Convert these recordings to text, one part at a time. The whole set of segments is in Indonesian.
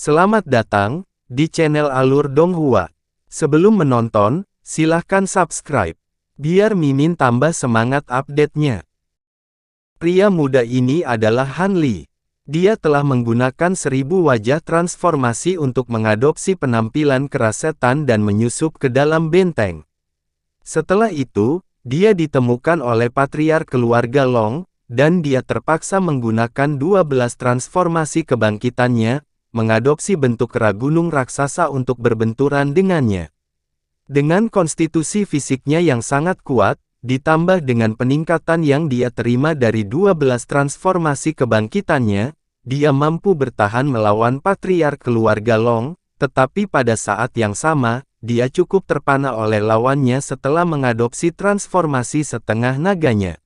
Selamat datang di channel Alur Donghua. Sebelum menonton, silahkan subscribe, biar Mimin tambah semangat update-nya. Pria muda ini adalah Han Li. Dia telah menggunakan 1000 wajah transformasi untuk mengadopsi penampilan kerasetan dan menyusup ke dalam benteng. Setelah itu, dia ditemukan oleh patriark keluarga Long, dan dia terpaksa menggunakan 12 transformasi kebangkitannya, mengadopsi bentuk kera gunung raksasa untuk berbenturan dengannya. Dengan konstitusi fisiknya yang sangat kuat, ditambah dengan peningkatan yang dia terima dari 12 transformasi kebangkitannya, dia mampu bertahan melawan patriark keluarga Long, tetapi pada saat yang sama, dia cukup terpana oleh lawannya setelah mengadopsi transformasi setengah naganya.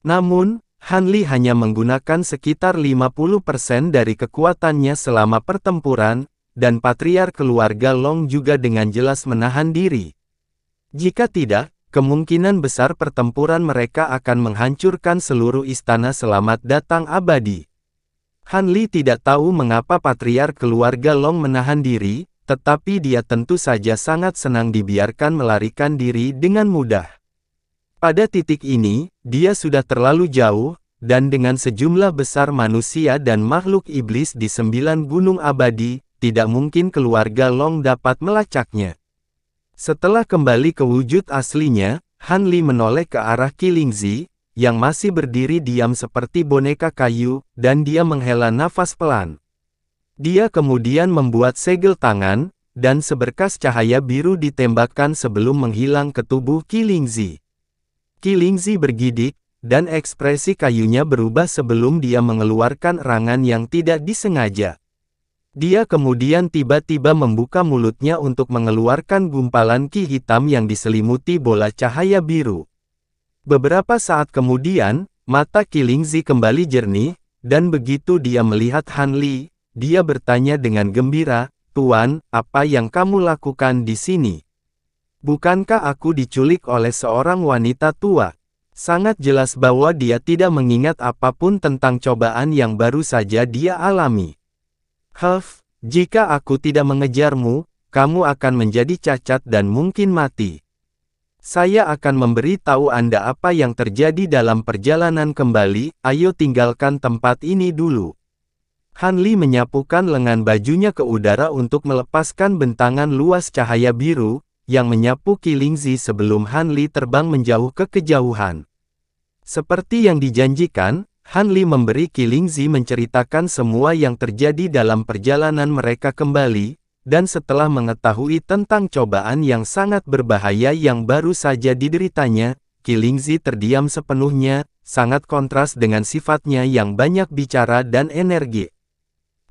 Namun, Han Li hanya menggunakan sekitar 50% dari kekuatannya selama pertempuran, dan patriark keluarga Long juga dengan jelas menahan diri. Jika tidak, kemungkinan besar pertempuran mereka akan menghancurkan seluruh istana selamat datang abadi. Han Li tidak tahu mengapa patriark keluarga Long menahan diri, tetapi dia tentu saja sangat senang dibiarkan melarikan diri dengan mudah. Pada titik ini, dia sudah terlalu jauh, dan dengan sejumlah besar manusia dan makhluk iblis di 9 gunung abadi, tidak mungkin keluarga Long dapat melacaknya. Setelah kembali ke wujud aslinya, Han Li menoleh ke arah Qilingzi, yang masih berdiri diam seperti boneka kayu, dan dia menghela nafas pelan. Dia kemudian membuat segel tangan, dan seberkas cahaya biru ditembakkan sebelum menghilang ke tubuh Qilingzi. Qilingzi bergidik, dan ekspresi kayunya berubah sebelum dia mengeluarkan erangan yang tidak disengaja. Dia kemudian tiba-tiba membuka mulutnya untuk mengeluarkan gumpalan ki hitam yang diselimuti bola cahaya biru. Beberapa saat kemudian, mata Qilingzi kembali jernih, dan begitu dia melihat Han Li, dia bertanya dengan gembira, "Tuan, apa yang kamu lakukan di sini? Bukankah aku diculik oleh seorang wanita tua?" Sangat jelas bahwa dia tidak mengingat apapun tentang cobaan yang baru saja dia alami. Jika aku tidak mengejarmu, kamu akan menjadi cacat dan mungkin mati. Saya akan memberi tahu Anda apa yang terjadi dalam perjalanan kembali, ayo tinggalkan tempat ini dulu." Han Li menyapukan lengan bajunya ke udara untuk melepaskan bentangan luas cahaya biru, yang menyapu Qilingzi sebelum Han Li terbang menjauh ke kejauhan. Seperti yang dijanjikan, Han Li memberi Qilingzi menceritakan semua yang terjadi dalam perjalanan mereka kembali, dan setelah mengetahui tentang cobaan yang sangat berbahaya yang baru saja dideritanya, Qilingzi terdiam sepenuhnya, sangat kontras dengan sifatnya yang banyak bicara dan energi.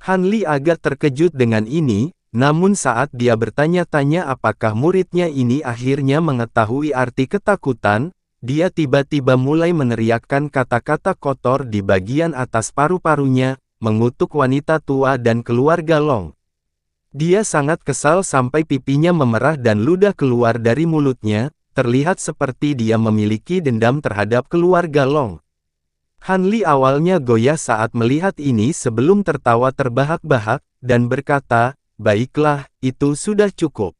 Han Li agak terkejut dengan ini, namun saat dia bertanya-tanya apakah muridnya ini akhirnya mengetahui arti ketakutan, dia tiba-tiba mulai meneriakkan kata-kata kotor di bagian atas paru-parunya, mengutuk wanita tua dan keluarga Long. Dia sangat kesal sampai pipinya memerah dan ludah keluar dari mulutnya, terlihat seperti dia memiliki dendam terhadap keluarga Long. Han Li awalnya goyah saat melihat ini sebelum tertawa terbahak-bahak, dan berkata, "Baiklah, itu sudah cukup.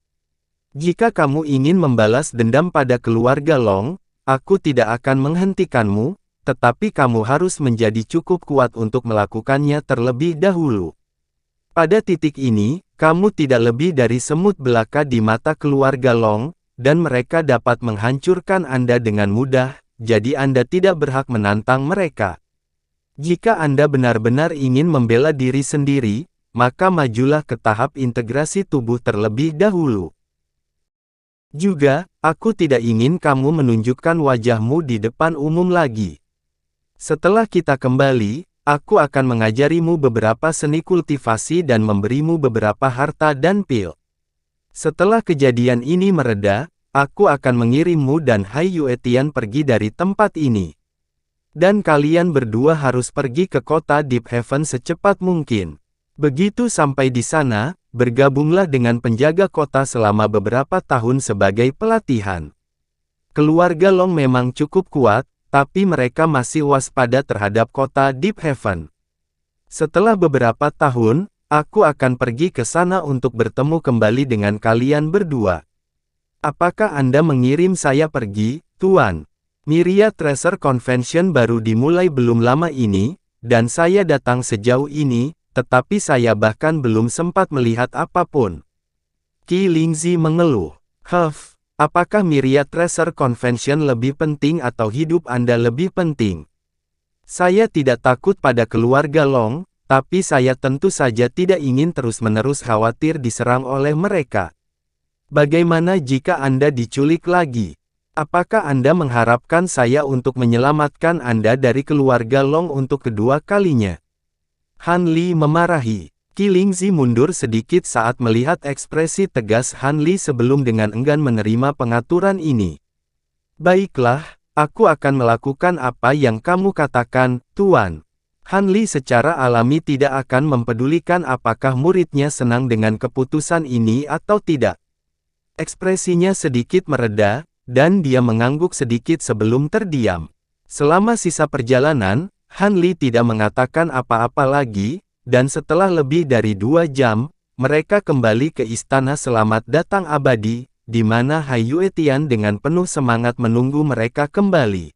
Jika kamu ingin membalas dendam pada keluarga Long, aku tidak akan menghentikanmu, tetapi kamu harus menjadi cukup kuat untuk melakukannya terlebih dahulu. Pada titik ini, kamu tidak lebih dari semut belaka di mata keluarga Long, dan mereka dapat menghancurkan Anda dengan mudah, jadi Anda tidak berhak menantang mereka. Jika Anda benar-benar ingin membela diri sendiri, maka majulah ke tahap integrasi tubuh terlebih dahulu. Juga, aku tidak ingin kamu menunjukkan wajahmu di depan umum lagi. Setelah kita kembali, aku akan mengajarimu beberapa seni kultivasi dan memberimu beberapa harta dan pil. Setelah kejadian ini mereda, aku akan mengirimmu dan Hai Yuetian pergi dari tempat ini. Dan kalian berdua harus pergi ke kota Deep Heaven secepat mungkin. Begitu sampai di sana, bergabunglah dengan penjaga kota selama beberapa tahun sebagai pelatihan. Keluarga Long memang cukup kuat, tapi mereka masih waspada terhadap kota Deep Heaven. Setelah beberapa tahun, Aku akan pergi ke sana untuk bertemu kembali dengan kalian berdua. Apakah Anda mengirim saya pergi, Tuan? Myriad Tracer Convention baru dimulai belum lama ini, dan saya datang sejauh ini, tetapi saya bahkan belum sempat melihat apapun. Qi Lingzi mengeluh. Apakah Myriad Tracer Convention lebih penting atau hidup Anda lebih penting? Saya tidak takut pada keluarga Long, tapi saya tentu saja tidak ingin terus-menerus khawatir diserang oleh mereka. Bagaimana jika Anda diculik lagi? Apakah Anda mengharapkan saya untuk menyelamatkan Anda dari keluarga Long untuk kedua kalinya? Han Li memarahi. Qi Lingzi mundur sedikit saat melihat ekspresi tegas Han Li sebelum dengan enggan menerima pengaturan ini. Baiklah, aku akan melakukan apa yang kamu katakan, Tuan. Han Li secara alami tidak akan mempedulikan apakah muridnya senang dengan keputusan ini atau tidak. Ekspresinya sedikit mereda, dan dia mengangguk sedikit sebelum terdiam. Selama sisa perjalanan, Han Li tidak mengatakan apa-apa lagi, dan setelah lebih dari 2 jam, mereka kembali ke Istana Selamat Datang Abadi, di mana Hai Yuetian dengan penuh semangat menunggu mereka kembali.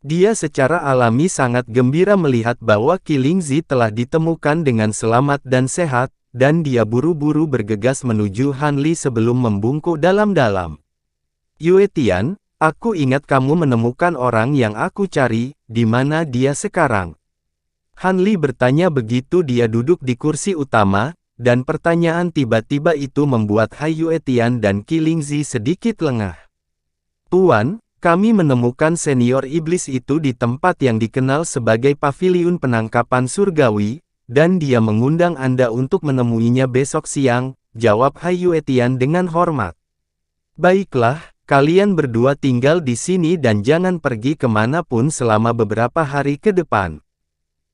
Dia secara alami sangat gembira melihat bahwa Qi Lingzi telah ditemukan dengan selamat dan sehat, dan dia buru-buru bergegas menuju Han Li sebelum membungkuk dalam-dalam. Yuetian, aku ingat kamu menemukan orang yang aku cari, di mana dia sekarang? Han Li bertanya begitu dia duduk di kursi utama, dan pertanyaan tiba-tiba itu membuat Hai Yuetian dan Qi Lingzi sedikit lengah. Tuan, kami menemukan senior iblis itu di tempat yang dikenal sebagai Paviliun Penangkapan Surgawi, dan dia mengundang Anda untuk menemuinya besok siang, jawab Hai Yuetian dengan hormat. Baiklah, kalian berdua tinggal di sini dan jangan pergi kemanapun selama beberapa hari ke depan.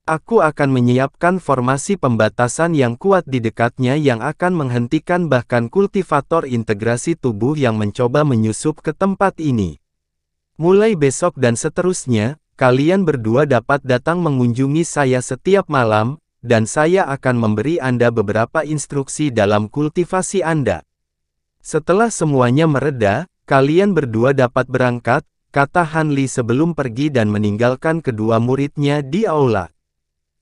Aku akan menyiapkan formasi pembatasan yang kuat di dekatnya yang akan menghentikan bahkan kultivator integrasi tubuh yang mencoba menyusup ke tempat ini. Mulai besok dan seterusnya, kalian berdua dapat datang mengunjungi saya setiap malam, dan saya akan memberi Anda beberapa instruksi dalam kultivasi Anda. Setelah semuanya mereda, kalian berdua dapat berangkat, kata Han Li sebelum pergi dan meninggalkan kedua muridnya di aula.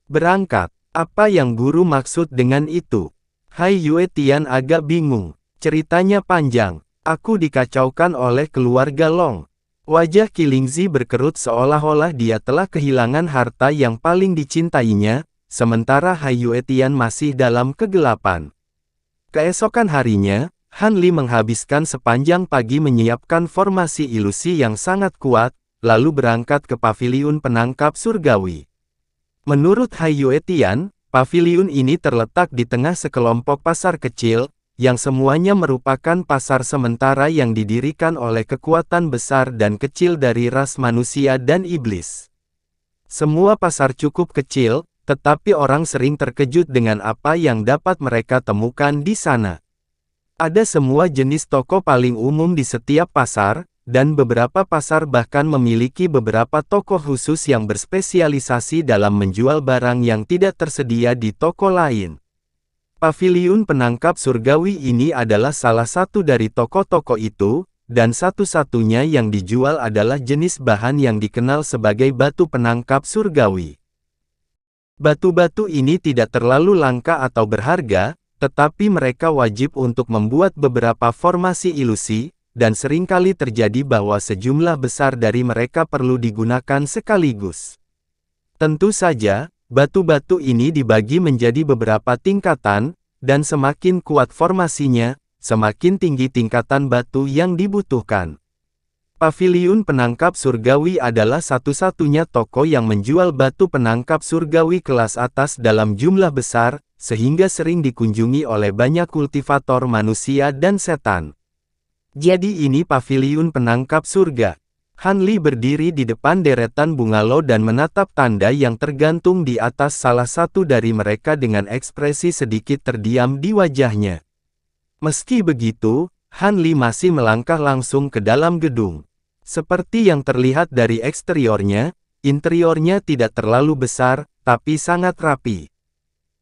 Berangkat, apa yang guru maksud dengan itu? Hai Yuetian agak bingung, ceritanya panjang, aku dikacaukan oleh keluarga Long. Wajah Qi Lingzi berkerut seolah-olah dia telah kehilangan harta yang paling dicintainya, sementara Hai Yuetian masih dalam kegelapan. Keesokan harinya, Han Li menghabiskan sepanjang pagi menyiapkan formasi ilusi yang sangat kuat, lalu berangkat ke Paviliun Penangkap Surgawi. Menurut Hai Yuetian, paviliun ini terletak di tengah sekelompok pasar kecil, yang semuanya merupakan pasar sementara yang didirikan oleh kekuatan besar dan kecil dari ras manusia dan iblis. Semua pasar cukup kecil, tetapi orang sering terkejut dengan apa yang dapat mereka temukan di sana. Ada semua jenis toko paling umum di setiap pasar, dan beberapa pasar bahkan memiliki beberapa toko khusus yang berspesialisasi dalam menjual barang yang tidak tersedia di toko lain. Paviliun Penangkap Surgawi ini adalah salah satu dari toko-toko itu, dan satu-satunya yang dijual adalah jenis bahan yang dikenal sebagai batu penangkap surgawi. Batu-batu ini tidak terlalu langka atau berharga, tetapi mereka wajib untuk membuat beberapa formasi ilusi, dan seringkali terjadi bahwa sejumlah besar dari mereka perlu digunakan sekaligus. Tentu saja, batu-batu ini dibagi menjadi beberapa tingkatan, dan semakin kuat formasinya, semakin tinggi tingkatan batu yang dibutuhkan. Paviliun Penangkap Surgawi adalah satu-satunya toko yang menjual batu penangkap surgawi kelas atas dalam jumlah besar, sehingga sering dikunjungi oleh banyak kultivator manusia dan setan. Jadi ini Paviliun Penangkap Surga. Han Li berdiri di depan deretan bungalow dan menatap tanda yang tergantung di atas salah satu dari mereka dengan ekspresi sedikit terdiam di wajahnya. Meski begitu, Han Li masih melangkah langsung ke dalam gedung. Seperti yang terlihat dari eksteriornya, interiornya tidak terlalu besar, tapi sangat rapi.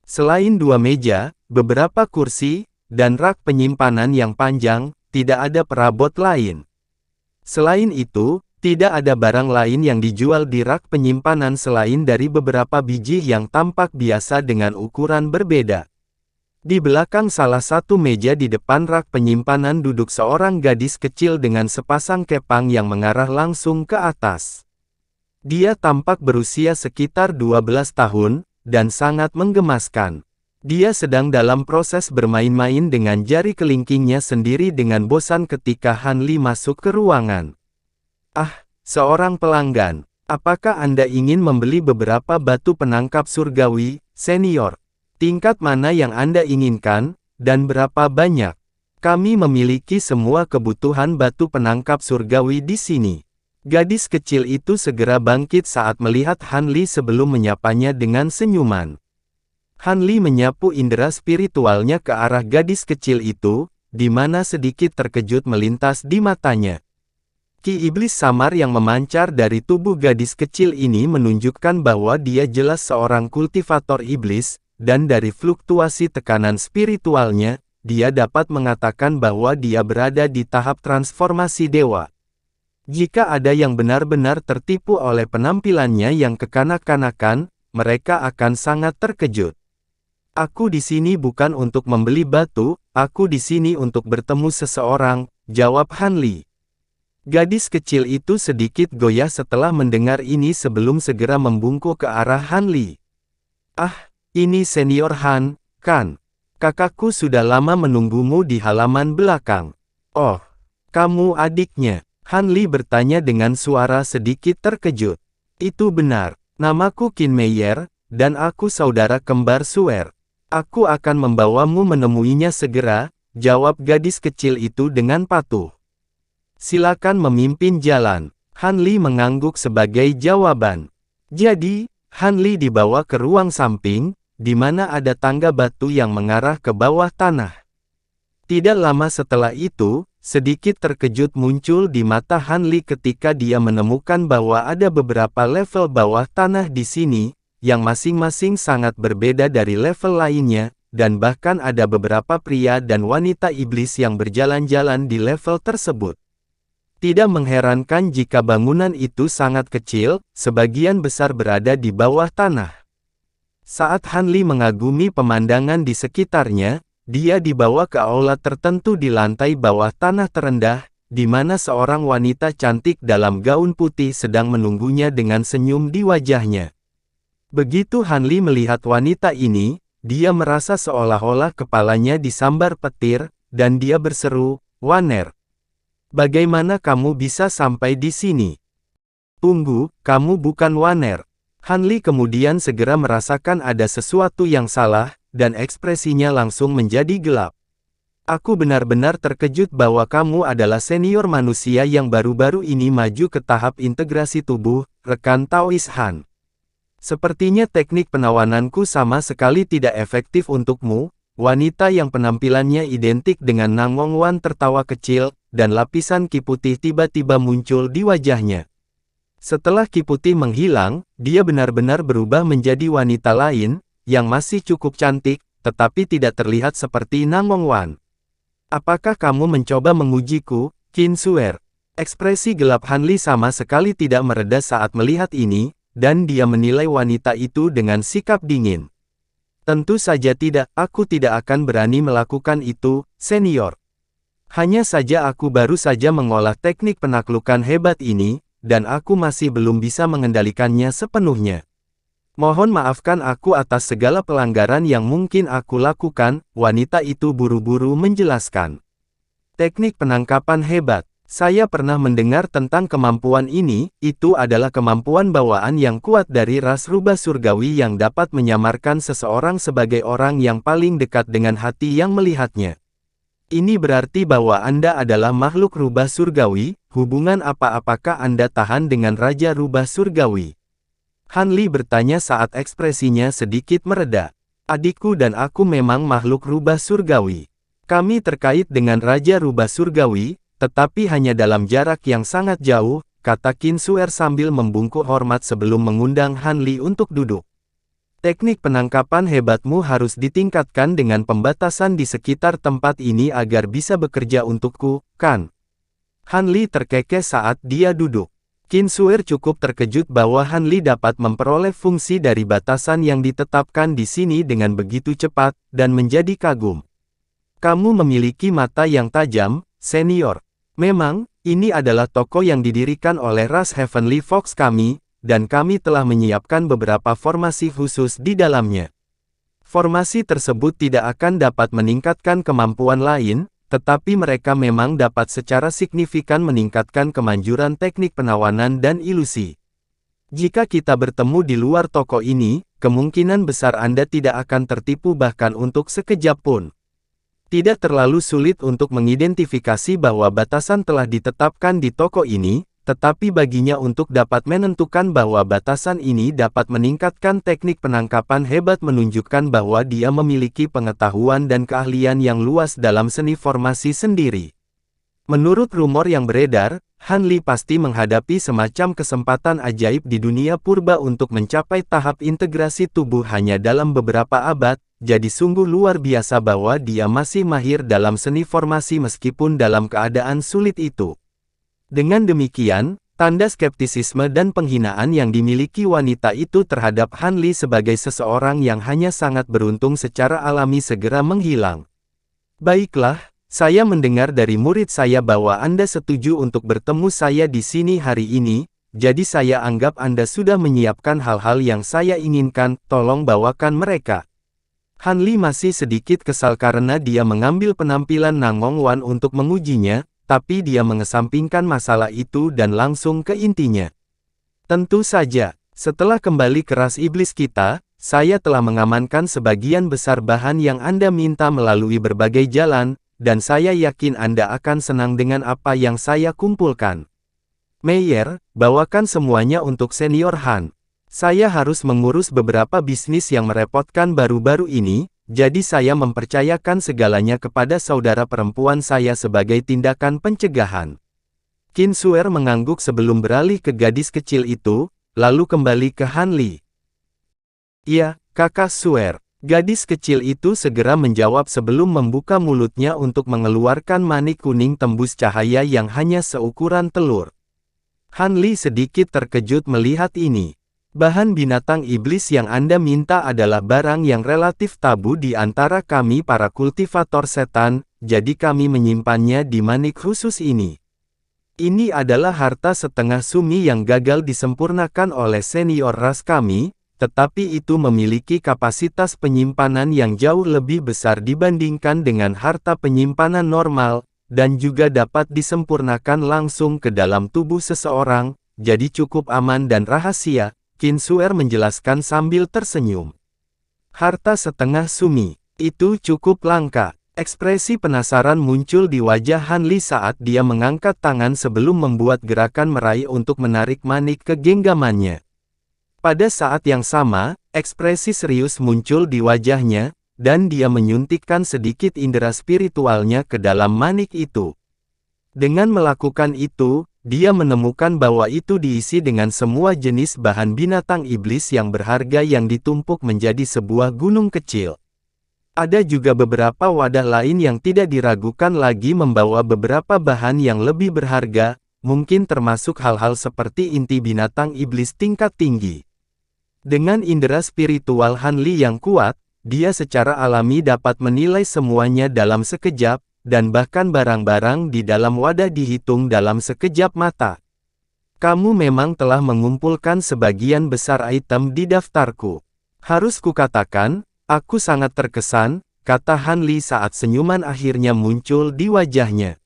Selain dua meja, beberapa kursi, dan rak penyimpanan yang panjang, tidak ada perabot lain. Selain itu, tidak ada barang lain yang dijual di rak penyimpanan selain dari beberapa biji yang tampak biasa dengan ukuran berbeda. Di belakang salah satu meja di depan rak penyimpanan duduk seorang gadis kecil dengan sepasang kepang yang mengarah langsung ke atas. Dia tampak berusia sekitar 12 tahun, dan sangat menggemaskan. Dia sedang dalam proses bermain-main dengan jari kelingkingnya sendiri dengan bosan ketika Han Li masuk ke ruangan. Ah, seorang pelanggan. Apakah Anda ingin membeli beberapa batu penangkap surgawi, senior? Tingkat mana yang Anda inginkan, dan berapa banyak? Kami memiliki semua kebutuhan batu penangkap surgawi di sini. Gadis kecil itu segera bangkit saat melihat Han Li sebelum menyapanya dengan senyuman. Han Li menyapu indera spiritualnya ke arah gadis kecil itu, di mana sedikit terkejut melintas di matanya. Ki iblis samar yang memancar dari tubuh gadis kecil ini menunjukkan bahwa dia jelas seorang kultivator iblis, dan dari fluktuasi tekanan spiritualnya, dia dapat mengatakan bahwa dia berada di tahap transformasi dewa. Jika ada yang benar-benar tertipu oleh penampilannya yang kekanak-kanakan, mereka akan sangat terkejut. Aku di sini bukan untuk membeli batu, aku di sini untuk bertemu seseorang, jawab Han Li. Gadis kecil itu sedikit goyah setelah mendengar ini sebelum segera membungkuk ke arah Han Li. Ah, ini senior Han, kan? Kakakku sudah lama menunggumu di halaman belakang. Oh, kamu adiknya? Han Li bertanya dengan suara sedikit terkejut. Itu benar, namaku Qin Meier, dan aku saudara kembar Suer. Aku akan membawamu menemuinya segera, jawab gadis kecil itu dengan patuh. Silakan memimpin jalan. Han Li mengangguk sebagai jawaban. Jadi, Han Li dibawa ke ruang samping, di mana ada tangga batu yang mengarah ke bawah tanah. Tidak lama setelah itu, sedikit terkejut muncul di mata Han Li ketika dia menemukan bahwa ada beberapa level bawah tanah di sini, yang masing-masing sangat berbeda dari level lainnya, dan bahkan ada beberapa pria dan wanita iblis yang berjalan-jalan di level tersebut. Tidak mengherankan jika bangunan itu sangat kecil, sebagian besar berada di bawah tanah. Saat Han Li mengagumi pemandangan di sekitarnya, dia dibawa ke aula tertentu di lantai bawah tanah terendah, di mana seorang wanita cantik dalam gaun putih sedang menunggunya dengan senyum di wajahnya. Begitu Han Li melihat wanita ini, dia merasa seolah-olah kepalanya disambar petir, dan dia berseru, "Waner, bagaimana kamu bisa sampai di sini? Tunggu, kamu bukan Waner." Han Li kemudian segera merasakan ada sesuatu yang salah, dan ekspresinya langsung menjadi gelap. Aku benar-benar terkejut bahwa kamu adalah senior manusia yang baru-baru ini maju ke tahap integrasi tubuh, rekan Taois Han. Sepertinya teknik penawananku sama sekali tidak efektif untukmu. Wanita yang penampilannya identik dengan Nang Wongwan tertawa kecil, dan lapisan ki putih tiba-tiba muncul di wajahnya. Setelah ki putih menghilang, dia benar-benar berubah menjadi wanita lain, yang masih cukup cantik, tetapi tidak terlihat seperti Nang Wongwan. Apakah kamu mencoba mengujiku, Qin Suer? Ekspresi gelap Han Li sama sekali tidak mereda saat melihat ini, dan dia menilai wanita itu dengan sikap dingin. Tentu saja tidak, aku tidak akan berani melakukan itu, senior. Hanya saja aku baru saja mengolah teknik penaklukan hebat ini, dan aku masih belum bisa mengendalikannya sepenuhnya. Mohon maafkan aku atas segala pelanggaran yang mungkin aku lakukan, wanita itu buru-buru menjelaskan. Teknik penangkapan hebat. Saya pernah mendengar tentang kemampuan ini, itu adalah kemampuan bawaan yang kuat dari ras rubah surgawi yang dapat menyamarkan seseorang sebagai orang yang paling dekat dengan hati yang melihatnya. Ini berarti bahwa Anda adalah makhluk rubah surgawi, hubungan apakah Anda tahan dengan Raja Rubah Surgawi? Han Li bertanya saat ekspresinya sedikit mereda. Adikku dan aku memang makhluk rubah surgawi. Kami terkait dengan Raja Rubah Surgawi, tetapi hanya dalam jarak yang sangat jauh, kata Qin Suer sambil membungkuk hormat sebelum mengundang Han Li untuk duduk. Teknik penangkapan hebatmu harus ditingkatkan dengan pembatasan di sekitar tempat ini agar bisa bekerja untukku, kan? Han Li terkekeh saat dia duduk. Qin Suer cukup terkejut bahwa Han Li dapat memperoleh fungsi dari batasan yang ditetapkan di sini dengan begitu cepat, dan menjadi kagum. Kamu memiliki mata yang tajam, senior. Memang, ini adalah toko yang didirikan oleh ras Heavenly Fox kami, dan kami telah menyiapkan beberapa formasi khusus di dalamnya. Formasi tersebut tidak akan dapat meningkatkan kemampuan lain, tetapi mereka memang dapat secara signifikan meningkatkan kemanjuran teknik penawanan dan ilusi. Jika kita bertemu di luar toko ini, kemungkinan besar Anda tidak akan tertipu bahkan untuk sekejap pun. Tidak terlalu sulit untuk mengidentifikasi bahwa batasan telah ditetapkan di toko ini, tetapi baginya untuk dapat menentukan bahwa batasan ini dapat meningkatkan teknik penangkapan hebat menunjukkan bahwa dia memiliki pengetahuan dan keahlian yang luas dalam seni formasi sendiri. Menurut rumor yang beredar, Han Li pasti menghadapi semacam kesempatan ajaib di dunia purba untuk mencapai tahap integrasi tubuh hanya dalam beberapa abad, jadi sungguh luar biasa bahwa dia masih mahir dalam seni formasi meskipun dalam keadaan sulit itu. Dengan demikian, tanda skeptisisme dan penghinaan yang dimiliki wanita itu terhadap Han Li sebagai seseorang yang hanya sangat beruntung secara alami segera menghilang. Baiklah, saya mendengar dari murid saya bahwa Anda setuju untuk bertemu saya di sini hari ini, jadi saya anggap Anda sudah menyiapkan hal-hal yang saya inginkan, tolong bawakan mereka. Han Li masih sedikit kesal karena dia mengambil penampilan Nangong Wan untuk mengujinya, tapi dia mengesampingkan masalah itu dan langsung ke intinya. Tentu saja, setelah kembali ke ras iblis kita, saya telah mengamankan sebagian besar bahan yang Anda minta melalui berbagai jalan, dan saya yakin Anda akan senang dengan apa yang saya kumpulkan. Meyer, bawakan semuanya untuk senior Han. Saya harus mengurus beberapa bisnis yang merepotkan baru-baru ini, jadi saya mempercayakan segalanya kepada saudara perempuan saya sebagai tindakan pencegahan. Qin Suer mengangguk sebelum beralih ke gadis kecil itu, lalu kembali ke Han Li. Iya, kakak Suer. Gadis kecil itu segera menjawab sebelum membuka mulutnya untuk mengeluarkan manik kuning tembus cahaya yang hanya seukuran telur. Han Li sedikit terkejut melihat ini. Bahan binatang iblis yang Anda minta adalah barang yang relatif tabu di antara kami para kultivator setan, jadi kami menyimpannya di manik khusus ini. Ini adalah harta setengah sumi yang gagal disempurnakan oleh senior ras kami, tetapi itu memiliki kapasitas penyimpanan yang jauh lebih besar dibandingkan dengan harta penyimpanan normal, dan juga dapat disempurnakan langsung ke dalam tubuh seseorang, jadi cukup aman dan rahasia. Qin Suer menjelaskan sambil tersenyum. Harta setengah sumi, itu cukup langka. Ekspresi penasaran muncul di wajah Han Li saat dia mengangkat tangan sebelum membuat gerakan meraih untuk menarik manik ke genggamannya. Pada saat yang sama, ekspresi serius muncul di wajahnya, dan dia menyuntikkan sedikit indera spiritualnya ke dalam manik itu. Dengan melakukan itu, dia menemukan bahwa itu diisi dengan semua jenis bahan binatang iblis yang berharga yang ditumpuk menjadi sebuah gunung kecil. Ada juga beberapa wadah lain yang tidak diragukan lagi membawa beberapa bahan yang lebih berharga, mungkin termasuk hal-hal seperti inti binatang iblis tingkat tinggi. Dengan indera spiritual Han Li yang kuat, dia secara alami dapat menilai semuanya dalam sekejap, dan bahkan barang-barang di dalam wadah dihitung dalam sekejap mata. Kamu memang telah mengumpulkan sebagian besar item di daftarku. Harus kukatakan, aku sangat terkesan, kata Han Li saat senyuman akhirnya muncul di wajahnya.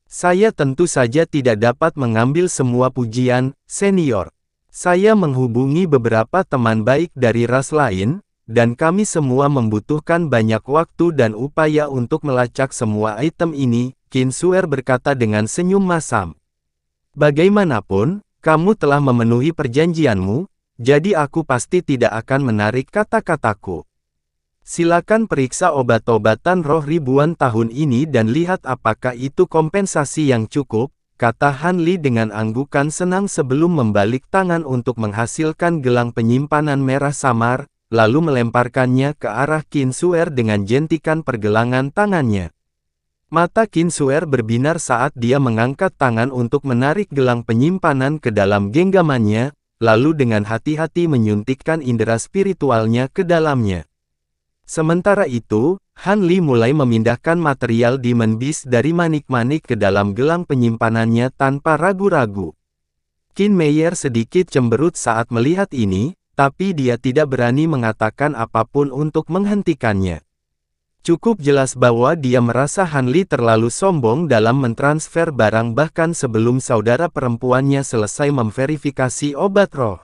Saya tentu saja tidak dapat mengambil semua pujian, senior. Saya menghubungi beberapa teman baik dari ras lain, dan kami semua membutuhkan banyak waktu dan upaya untuk melacak semua item ini, Qin Suer berkata dengan senyum masam. Bagaimanapun, kamu telah memenuhi perjanjianmu, jadi aku pasti tidak akan menarik kata-kataku. Silakan periksa obat-obatan roh ribuan tahun ini dan lihat apakah itu kompensasi yang cukup, kata Han Li dengan anggukan senang sebelum membalik tangan untuk menghasilkan gelang penyimpanan merah samar, lalu melemparkannya ke arah Qin Suer dengan jentikan pergelangan tangannya. Mata Qin Suer berbinar saat dia mengangkat tangan untuk menarik gelang penyimpanan ke dalam genggamannya, lalu dengan hati-hati menyuntikkan indera spiritualnya ke dalamnya. Sementara itu, Han Li mulai memindahkan material Demon Beast dari manik-manik ke dalam gelang penyimpanannya tanpa ragu-ragu. Qin Meier sedikit cemberut saat melihat ini, tapi dia tidak berani mengatakan apapun untuk menghentikannya. Cukup jelas bahwa dia merasa Han Li terlalu sombong dalam mentransfer barang bahkan sebelum saudara perempuannya selesai memverifikasi obat roh.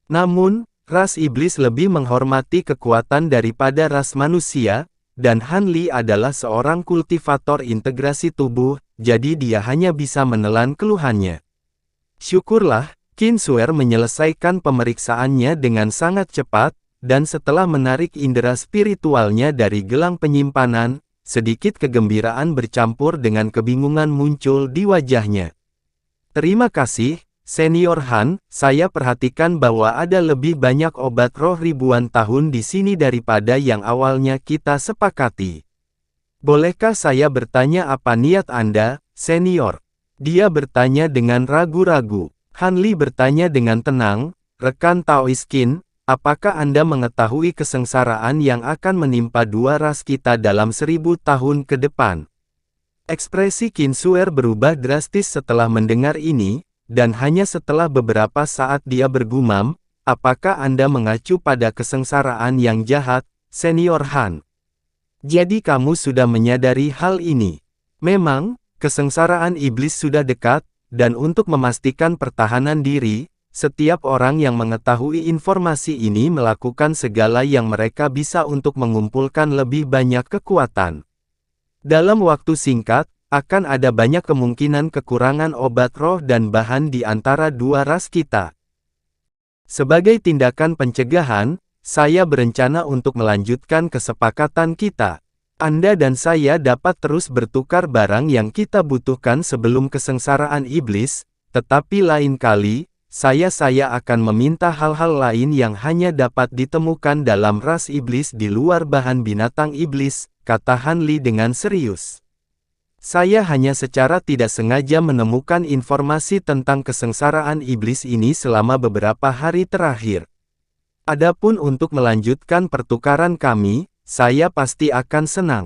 Namun, ras iblis lebih menghormati kekuatan daripada ras manusia, dan Han Li adalah seorang kultivator integrasi tubuh, jadi dia hanya bisa menelan keluhannya. Syukurlah, Qin Suer menyelesaikan pemeriksaannya dengan sangat cepat, dan setelah menarik indera spiritualnya dari gelang penyimpanan, sedikit kegembiraan bercampur dengan kebingungan muncul di wajahnya. Terima kasih, Senior Han, saya perhatikan bahwa ada lebih banyak obat roh ribuan tahun di sini daripada yang awalnya kita sepakati. Bolehkah saya bertanya apa niat Anda, Senior? Dia bertanya dengan ragu-ragu. Han Li bertanya dengan tenang, rekan Taoist Qin, apakah Anda mengetahui kesengsaraan yang akan menimpa dua ras kita dalam 1000 tahun ke depan? Ekspresi Qin Suer berubah drastis setelah mendengar ini, dan hanya setelah beberapa saat dia bergumam, apakah Anda mengacu pada kesengsaraan yang jahat, Senior Han? Jadi kamu sudah menyadari hal ini. Memang, kesengsaraan iblis sudah dekat, dan untuk memastikan pertahanan diri, setiap orang yang mengetahui informasi ini melakukan segala yang mereka bisa untuk mengumpulkan lebih banyak kekuatan. Dalam waktu singkat, akan ada banyak kemungkinan kekurangan obat roh dan bahan di antara dua ras kita. Sebagai tindakan pencegahan, saya berencana untuk melanjutkan kesepakatan kita. Anda dan saya dapat terus bertukar barang yang kita butuhkan sebelum kesengsaraan iblis, tetapi lain kali, saya akan meminta hal-hal lain yang hanya dapat ditemukan dalam ras iblis di luar bahan binatang iblis, kata Han Li dengan serius. Saya hanya secara tidak sengaja menemukan informasi tentang kesengsaraan iblis ini selama beberapa hari terakhir. Adapun untuk melanjutkan pertukaran kami, saya pasti akan senang.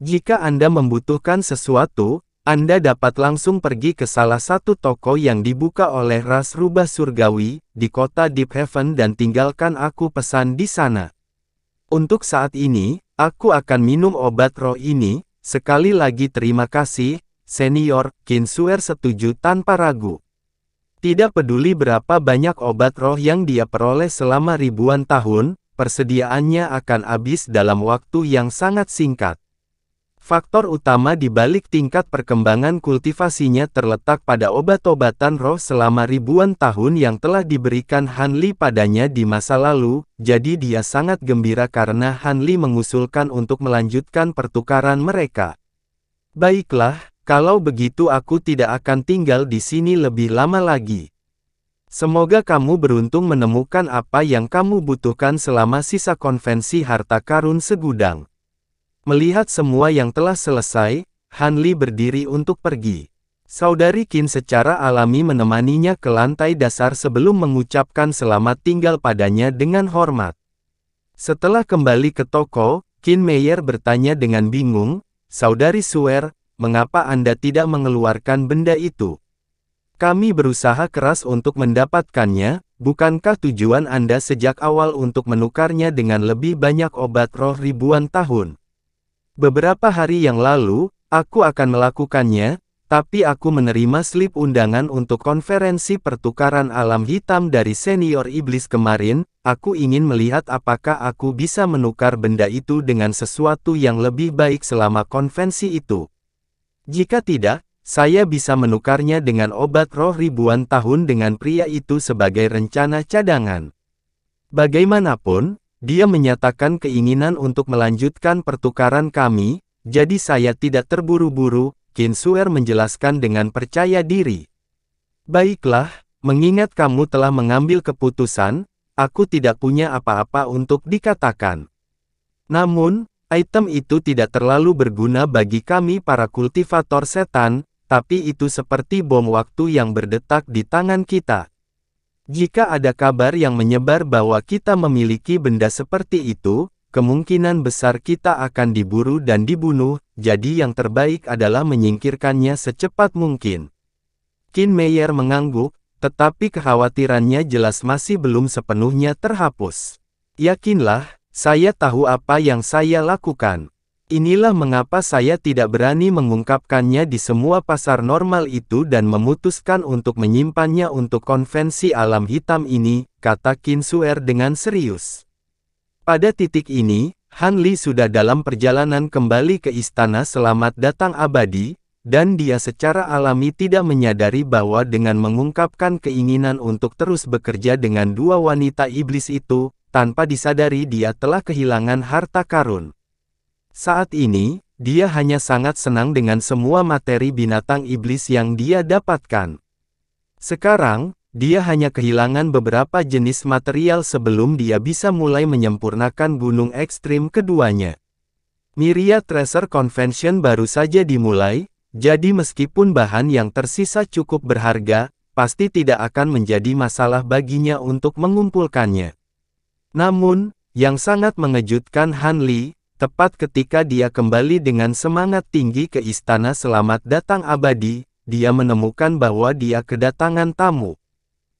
Jika Anda membutuhkan sesuatu, Anda dapat langsung pergi ke salah satu toko yang dibuka oleh ras rubah surgawi, di kota Deep Heaven dan tinggalkan aku pesan di sana. Untuk saat ini, aku akan minum obat roh ini, sekali lagi terima kasih, Senior, Qin Suer setuju tanpa ragu. Tidak peduli berapa banyak obat roh yang dia peroleh selama ribuan tahun, persediaannya akan habis dalam waktu yang sangat singkat. Faktor utama di balik tingkat perkembangan kultivasinya terletak pada obat-obatan roh selama ribuan tahun yang telah diberikan Han Li padanya di masa lalu, jadi dia sangat gembira karena Han Li mengusulkan untuk melanjutkan pertukaran mereka. Baiklah, kalau begitu aku tidak akan tinggal di sini lebih lama lagi. Semoga kamu beruntung menemukan apa yang kamu butuhkan selama sisa konvensi harta karun segudang. Melihat semua yang telah selesai, Han Li berdiri untuk pergi. Saudari Qin secara alami menemaninya ke lantai dasar sebelum mengucapkan selamat tinggal padanya dengan hormat. Setelah kembali ke toko, Qin Meier bertanya dengan bingung, Saudari Suer, mengapa Anda tidak mengeluarkan benda itu? Kami berusaha keras untuk mendapatkannya, bukankah tujuan Anda sejak awal untuk menukarnya dengan lebih banyak obat roh ribuan tahun? Beberapa hari yang lalu, aku akan melakukannya, tapi aku menerima slip undangan untuk konferensi pertukaran alam hitam dari Senior Iblis kemarin, aku ingin melihat apakah aku bisa menukar benda itu dengan sesuatu yang lebih baik selama konvensi itu. Jika tidak, saya bisa menukarnya dengan obat roh ribuan tahun dengan pria itu sebagai rencana cadangan. Bagaimanapun, dia menyatakan keinginan untuk melanjutkan pertukaran kami, jadi saya tidak terburu-buru, Qin Suer menjelaskan dengan percaya diri. Baiklah, mengingat kamu telah mengambil keputusan, aku tidak punya apa-apa untuk dikatakan. Namun, item itu tidak terlalu berguna bagi kami para kultivator setan, tapi itu seperti bom waktu yang berdetak di tangan kita. Jika ada kabar yang menyebar bahwa kita memiliki benda seperti itu, kemungkinan besar kita akan diburu dan dibunuh, jadi yang terbaik adalah menyingkirkannya secepat mungkin. Qin Meyer mengangguk, tetapi kekhawatirannya jelas masih belum sepenuhnya terhapus. Yakinlah, saya tahu apa yang saya lakukan. Inilah mengapa saya tidak berani mengungkapkannya di semua pasar normal itu dan memutuskan untuk menyimpannya untuk konvensi alam hitam ini, kata Qin Suer dengan serius. Pada titik ini, Han Li sudah dalam perjalanan kembali ke Istana Selamat Datang Abadi, dan dia secara alami tidak menyadari bahwa dengan mengungkapkan keinginan untuk terus bekerja dengan dua wanita iblis itu, tanpa disadari dia telah kehilangan harta karun. Saat ini, dia hanya sangat senang dengan semua materi binatang iblis yang dia dapatkan. Sekarang, dia hanya kehilangan beberapa jenis material sebelum dia bisa mulai menyempurnakan gunung ekstrim keduanya. Myriad Treasure Convention baru saja dimulai, jadi meskipun bahan yang tersisa cukup berharga, pasti tidak akan menjadi masalah baginya untuk mengumpulkannya. Namun, yang sangat mengejutkan Han Li, tepat ketika dia kembali dengan semangat tinggi ke Istana Selamat Datang Abadi, dia menemukan bahwa dia kedatangan tamu.